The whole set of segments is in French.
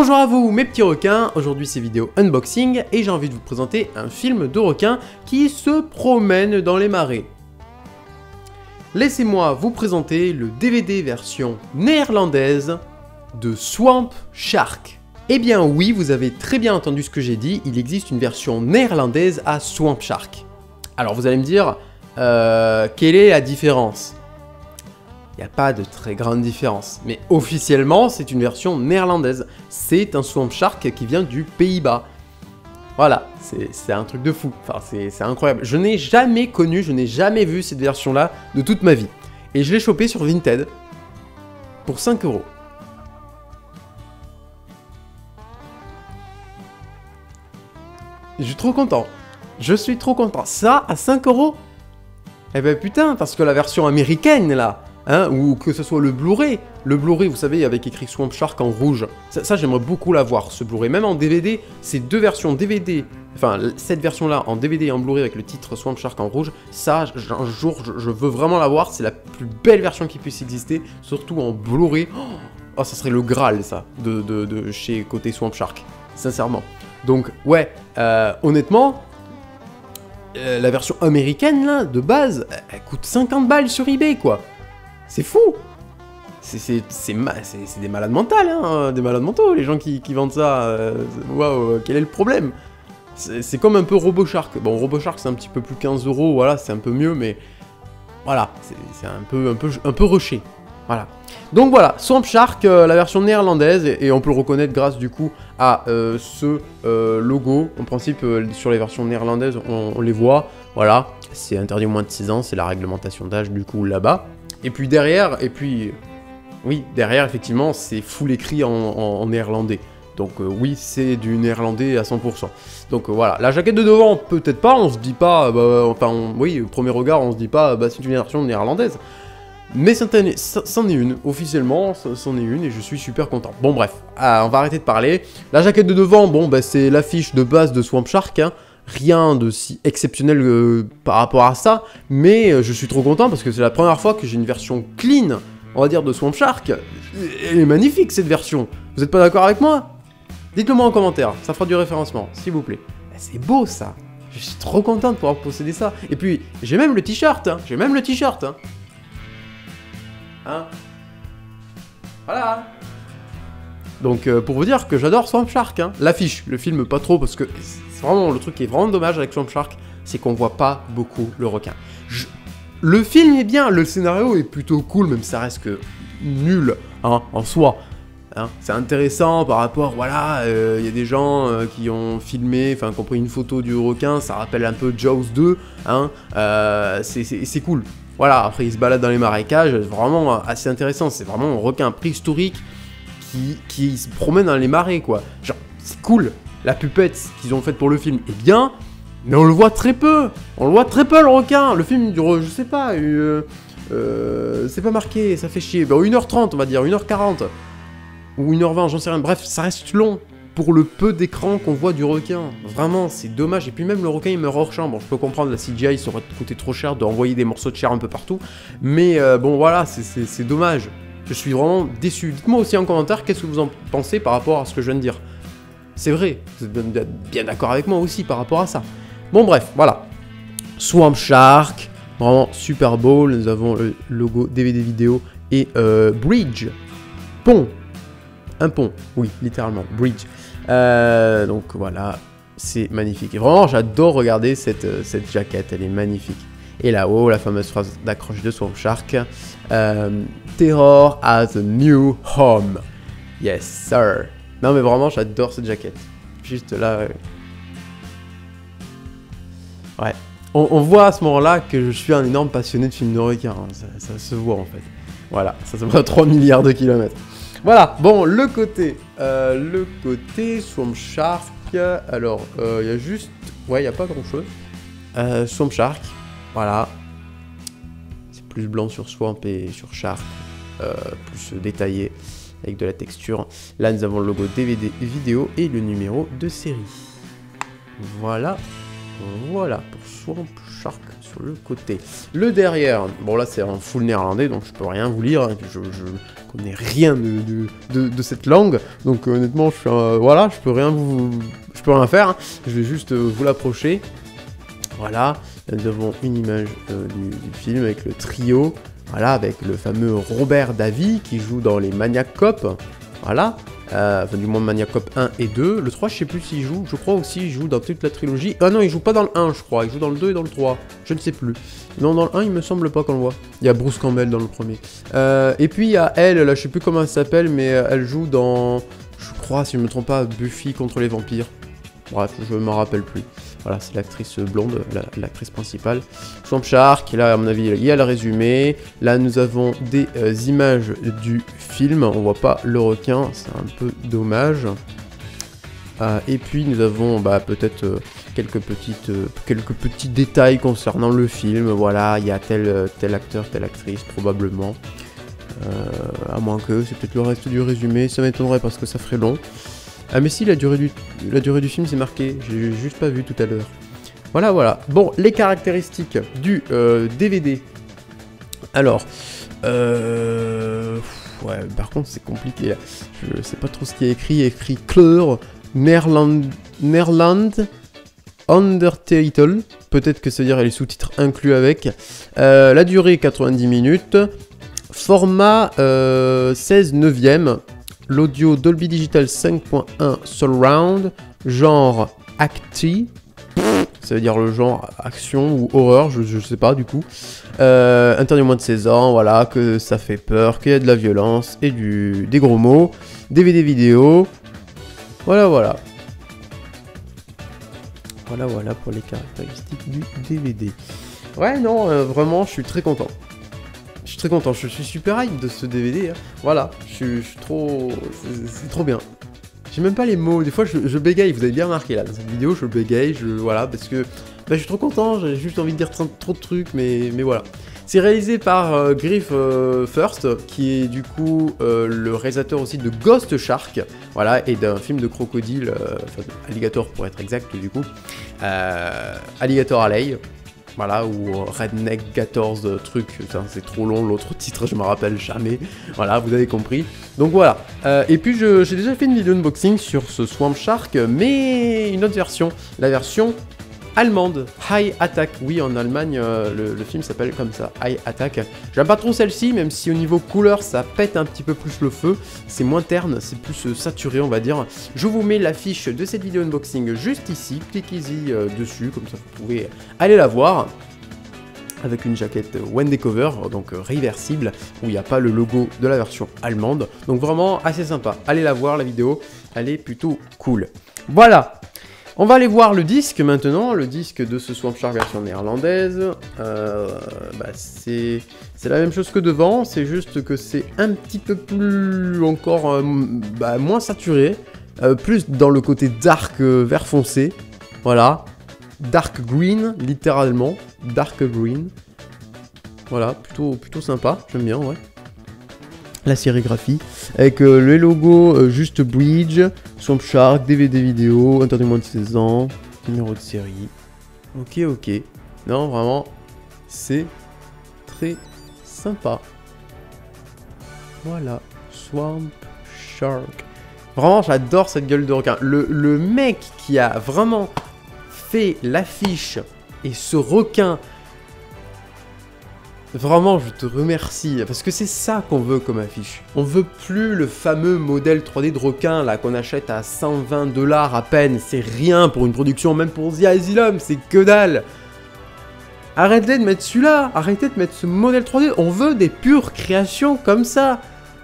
Bonjour à vous mes petits requins, aujourd'hui c'est vidéo unboxing et j'ai envie de vous présenter un film de requin qui se promène dans les marais. Laissez-moi vous présenter le DVD version néerlandaise de Swamp Shark. Eh bien oui, vous avez très bien entendu ce que j'ai dit, il existe une version néerlandaise à Swamp Shark. Alors vous allez me dire, quelle est la différence ? Il n'y a pas de très grande différence, mais officiellement c'est une version néerlandaise. C'est un Swamp Shark qui vient du Pays-Bas. Voilà, c'est un truc de fou, enfin c'est incroyable. Je n'ai jamais connu, je n'ai jamais vu cette version-là de toute ma vie. Et je l'ai chopé sur Vinted pour 5 €. Je suis trop content. Je suis trop content. Ça, à 5 €? Eh ben putain, parce que la version américaine là, hein, ou que ce soit le Blu-ray, vous savez, avec écrit Swamp Shark en rouge, ça j'aimerais beaucoup l'avoir, ce Blu-ray, même en DVD, ces deux versions DVD, enfin cette version-là en DVD et en Blu-ray avec le titre Swamp Shark en rouge, ça, un jour, je veux vraiment l'avoir, c'est la plus belle version qui puisse exister, surtout en Blu-ray. Oh, ça serait le Graal, ça, de chez côté Swamp Shark, sincèrement. Donc, ouais, honnêtement, la version américaine, là, de base, elle coûte 50 balles sur eBay, quoi. C'est fou. C'est des malades mentales, hein, des malades mentaux, les gens qui vendent ça. Waouh, quel est le problème? C'est comme un peu RoboShark. Bon, RoboShark, c'est un petit peu plus 15 €, voilà, c'est un peu mieux, mais... Voilà, c'est un peu rushé. Voilà. Donc voilà, Swamp Shark, la version néerlandaise, et on peut le reconnaître grâce du coup à ce logo. En principe, sur les versions néerlandaises, on les voit. Voilà, c'est interdit au moins de 6 ans, c'est la réglementation d'âge du coup là-bas. Et puis derrière, oui, derrière effectivement, c'est full écrit en néerlandais. Donc oui, c'est du néerlandais à 100%. Donc voilà, la jaquette de devant, peut-être pas, on se dit pas, oui, au premier regard, on se dit pas, c'est une version néerlandaise. Mais c'en est une, officiellement, c'en est une, et je suis super content. Bon bref, on va arrêter de parler. La jaquette de devant, bon, c'est l'affiche de base de Swamp Shark, hein. Rien de si exceptionnel par rapport à ça, mais je suis trop content parce que c'est la première fois que j'ai une version clean, on va dire, de Swamp Shark. Elle est magnifique cette version, vous êtes pas d'accord avec moi? Dites-le moi en commentaire, ça fera du référencement, s'il vous plaît. C'est beau ça, je suis trop content de pouvoir posséder ça. Et puis, j'ai même le t-shirt, hein. Voilà. Donc pour vous dire que j'adore Swamp Shark, hein. L'affiche, le film pas trop parce que c'est vraiment le truc qui est vraiment dommage avec Swamp Shark, c'est qu'on voit pas beaucoup le requin. Le film est bien, le scénario est plutôt cool, même si ça reste que nul, hein, en soi. Hein. C'est intéressant par rapport, voilà, il y a des gens qui ont filmé, enfin qui ont pris une photo du requin, ça rappelle un peu Jaws 2, hein, c'est cool. Voilà, après il se balade dans les marécages, vraiment assez intéressant, c'est vraiment un requin préhistorique qui se promène dans les marais, quoi. Genre, c'est cool, la pupette qu'ils ont faite pour le film est bien, mais on le voit très peu, le requin. Le film dure, je sais pas, c'est pas marqué, ça fait chier, bon, 1h30 on va dire, 1h40, ou 1h20, j'en sais rien, bref, ça reste long. Pour le peu d'écran qu'on voit du requin. Vraiment, c'est dommage. Et puis même le requin, il meurt hors champ. Bon, je peux comprendre, la CGI, ça aurait coûté trop cher d'envoyer des morceaux de chair un peu partout. Mais bon, voilà, c'est dommage. Je suis vraiment déçu. Dites-moi aussi en commentaire qu'est-ce que vous en pensez par rapport à ce que je viens de dire. C'est vrai, vous êtes bien d'accord avec moi aussi par rapport à ça. Bon, bref, voilà. Swamp Shark, vraiment super beau. Nous avons le logo DVD vidéo et Bridge. Pont. Un pont, oui, littéralement, bridge. Donc voilà, c'est magnifique. Et vraiment, j'adore regarder cette jaquette, elle est magnifique. Et là-haut, la fameuse phrase d'accroche de Swamp Shark. Terror has a new home. Yes, sir. Non mais vraiment, j'adore cette jaquette. Juste là... Ouais. On voit à ce moment-là que je suis un énorme passionné de films de requins. Hein. Ça se voit en fait. Voilà, ça se voit à 3 milliards de kilomètres. Voilà, bon, le côté Swamp Shark, alors, il y a juste, ouais, il n'y a pas grand-chose. Swamp Shark, voilà, c'est plus blanc sur Swamp et sur Shark, plus détaillé, avec de la texture. Là, nous avons le logo DVD vidéo et le numéro de série. Voilà, Voilà, pour Swamp Shark sur le côté. Le derrière, bon là c'est en full néerlandais, donc je peux rien vous lire, hein, je connais rien de cette langue, donc honnêtement, voilà, je peux rien faire, hein. Je vais juste vous l'approcher. Voilà, nous avons une image du film avec le trio, voilà, avec le fameux Robert Davi qui joue dans les Maniac Cop, voilà. Enfin, du moins Maniac Cop 1 et 2. Le 3, je sais plus s'il joue. Je crois aussi qu'il joue dans toute la trilogie. Ah non, il joue pas dans le 1, je crois. Il joue dans le 2 et dans le 3. Je ne sais plus. Non, dans le 1, il me semble pas qu'on le voit. Il y a Bruce Campbell dans le premier. Et puis, il y a elle, là, je sais plus comment elle s'appelle, mais elle joue dans... Je crois, si je me trompe pas, Buffy contre les vampires. Bref, je m'en rappelle plus. Voilà, c'est l'actrice blonde, l'actrice principale. Swamp Shark, là, à mon avis, il y a le résumé. Là, nous avons des images du film. On voit pas le requin, c'est un peu dommage. Et puis, nous avons peut-être quelques petits détails concernant le film. Voilà, il y a tel acteur, telle actrice, probablement. À moins que, c'est peut-être le reste du résumé. Ça m'étonnerait parce que ça ferait long. Ah mais si, la durée du film c'est marqué, j'ai juste pas vu tout à l'heure. Voilà, voilà. Bon, les caractéristiques du DVD. Alors, ouais, par contre c'est compliqué là. Je sais pas trop ce qui est écrit. Il y a écrit Kleur, Nerland Undertitle. Peut-être que ça veut dire les sous-titres inclus avec. La durée 90 minutes. Format 16 neuvième. L'audio Dolby Digital 5.1 Surround, genre Acti, ça veut dire le genre action ou horreur, je sais pas du coup. Interdit aux moins de 16 ans, voilà, que ça fait peur, qu'il y a de la violence et des gros mots. DVD vidéo, voilà, voilà. Voilà, voilà pour les caractéristiques du DVD. Ouais, non, vraiment, je suis très content. Je suis très content, je suis super hype de ce DVD, hein. Voilà, je suis trop... C'est trop bien. J'ai même pas les mots, des fois je bégaye, vous avez bien remarqué là, dans cette vidéo je bégaye, voilà, parce que je suis trop content, j'ai juste envie de dire trop de trucs, mais voilà. C'est réalisé par Griff First, qui est du coup le réalisateur aussi de Ghost Shark, voilà, et d'un film de crocodile, enfin Alligator pour être exact du coup, Alligator Alley. Voilà, ou Redneck 14 truc, c'est trop long l'autre titre, je me rappelle jamais. Voilà, vous avez compris. Donc voilà. Et puis j'ai déjà fait une vidéo unboxing sur ce Swamp Shark, mais une autre version, la version allemande, High Attack. Oui, en Allemagne, le film s'appelle comme ça, High Attack. J'aime pas trop celle-ci, même si au niveau couleur, ça pète un petit peu plus le feu. C'est moins terne, c'est plus saturé, on va dire. Je vous mets l'affiche de cette vidéo unboxing juste ici. Cliquez-y dessus, comme ça vous pouvez aller la voir. Avec une jaquette Wendy Cover, donc réversible, où il n'y a pas le logo de la version allemande. Donc vraiment assez sympa. Allez la voir, la vidéo, elle est plutôt cool. Voilà. On va aller voir le disque maintenant, le disque de ce Swamp Shark version néerlandaise. C'est la même chose que devant, c'est juste que c'est un petit peu plus encore moins saturé, plus dans le côté dark vert foncé, voilà, dark green littéralement, dark green. Voilà, plutôt sympa, j'aime bien, ouais. La sérigraphie, avec le logo juste Bridge, Swamp Shark, DVD vidéo, interdit moins de 16 ans, numéro de série. Ok, ok. Non, vraiment, c'est très sympa. Voilà, Swamp Shark. Vraiment, j'adore cette gueule de requin. Le mec qui a vraiment fait l'affiche et ce requin... Vraiment, je te remercie, parce que c'est ça qu'on veut comme affiche. On veut plus le fameux modèle 3D de requin, là, qu'on achète à 120 $ à peine. C'est rien pour une production, même pour The Asylum, c'est que dalle. Arrêtez de mettre celui-là, arrêtez de mettre ce modèle 3D, on veut des pures créations comme ça.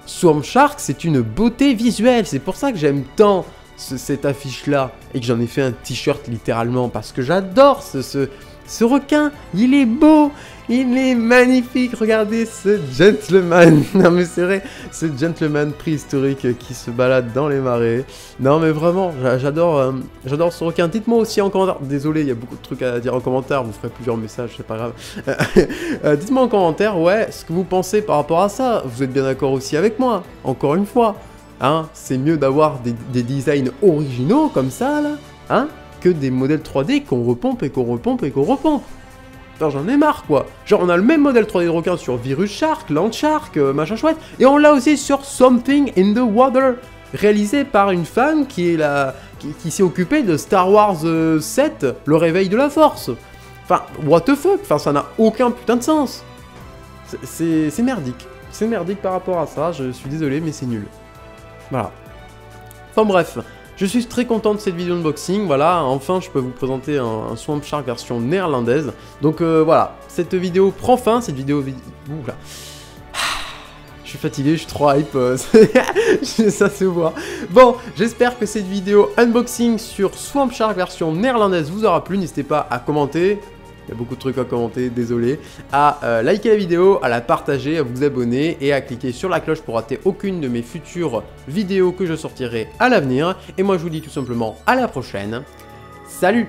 Swamp Shark, c'est une beauté visuelle, c'est pour ça que j'aime tant cette affiche-là, et que j'en ai fait un t-shirt littéralement, parce que j'adore ce requin, il est beau, il est magnifique, regardez ce gentleman, non mais c'est vrai, ce gentleman préhistorique qui se balade dans les marais. Non mais vraiment, j'adore ce requin. Dites-moi aussi en commentaire, désolé, il y a beaucoup de trucs à dire en commentaire, vous ferez plusieurs messages, c'est pas grave. Dites-moi en commentaire, ouais, ce que vous pensez par rapport à ça, vous êtes bien d'accord aussi avec moi, encore une fois. Hein, c'est mieux d'avoir des designs originaux comme ça, là, hein. que des modèles 3D qu'on repompe et qu'on repompe et qu'on repompe. Putain, j'en ai marre, quoi. Genre, on a le même modèle 3D de requin sur Virus Shark, Land Shark, machin chouette, et on l'a aussi sur Something in the Water, réalisé par une femme qui s'est occupée de Star Wars 7, Le Réveil de la Force. Enfin, what the fuck? Enfin, ça n'a aucun putain de sens. C'est merdique. C'est merdique par rapport à ça, je suis désolé, mais c'est nul. Voilà. Enfin bref, je suis très content de cette vidéo unboxing, voilà, enfin je peux vous présenter un Swamp Shark version néerlandaise. Donc voilà, cette vidéo prend fin, cette vidéo... Oula. Je suis fatigué, je suis trop hype, ça se voit. Bon, j'espère que cette vidéo unboxing sur Swamp Shark version néerlandaise vous aura plu, n'hésitez pas à commenter. Il y a beaucoup de trucs à commenter, désolé. À liker la vidéo, à la partager, à vous abonner et à cliquer sur la cloche pour rater aucune de mes futures vidéos que je sortirai à l'avenir. Et moi je vous dis tout simplement à la prochaine. Salut!